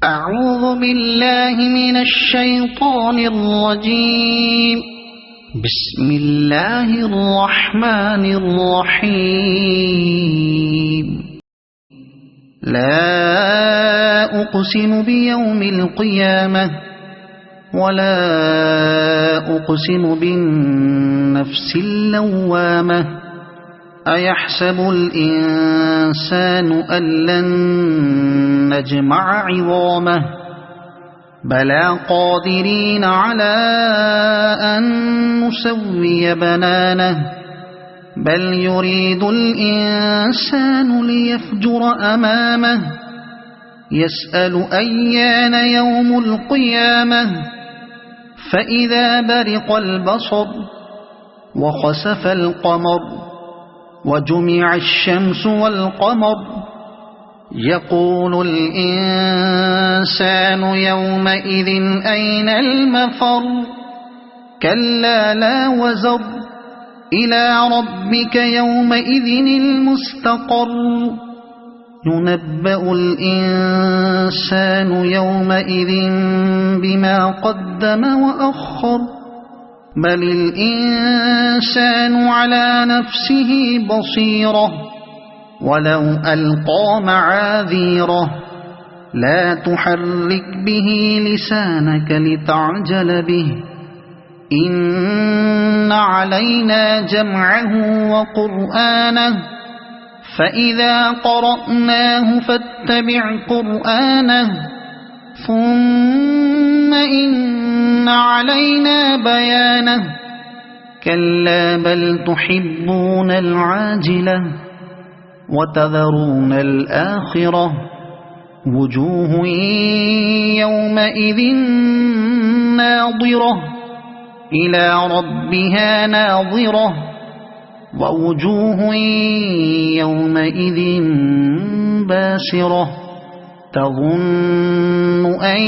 أعوذ بالله من الشيطان الرجيم. بسم الله الرحمن الرحيم. لا أقسم بيوم القيامة ولا أقسم بالنفس اللوامة. أيحسب الإنسان أن لن نجمع عظامه بلى قادرين على أن نسوي بنانه بل يريد الإنسان ليفجر أمامه يسأل أيان يوم القيامة فإذا برق البصر وخسف القمر وجمع الشمس والقمر يقول الإنسان يومئذ أين المفر كلا لا وزر إلى ربك يومئذ المستقر ينبأ الإنسان يومئذ بما قدم وأخر بل الإنسان على نفسه بصيرة ولو ألقى معاذيره لا تحرك به لسانك لتعجل به إن علينا جمعه وقرآنه فإذا قرأناه فاتبع قرآنه ثم إن علينا بيانه كلا بل تحبون العاجلة وتذرون الآخرة وجوه يومئذ ناظرة إلى ربها ناظرة ووجوه يومئذ باسرة تظن أن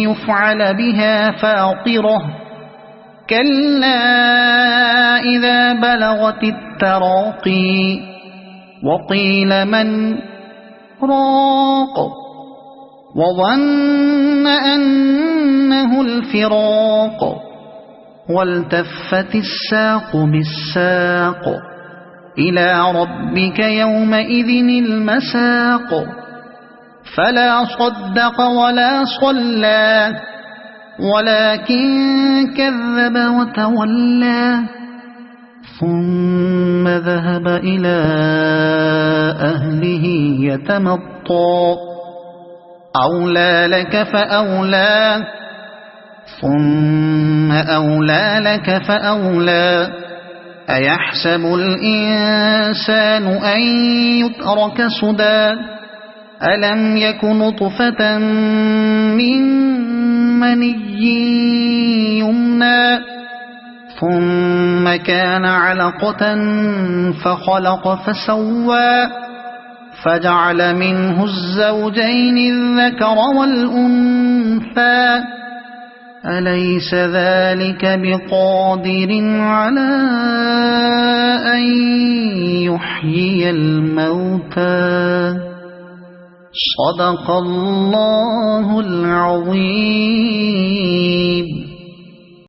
يفعل بها فاقرة كلا إذا بلغت التراقي وقيل من راق وظن أنه الفراق والتفت الساق بالساق إلى ربك يومئذ المساق فلا صدق ولا صلى ولكن كذب وتولى ثم ذهب إلى أهله يتمطى أولى لك فأولى ثم أولى لك فأولى أيحسب الإنسان أن يترك سدى ألم يك نطفة من مني يمنى ثم كان علقة فخلق فسوى فجعل منه الزوجين الذكر والأنثى أليس ذلك بقادر على أن يحيي الموتى صدق الله العظيم.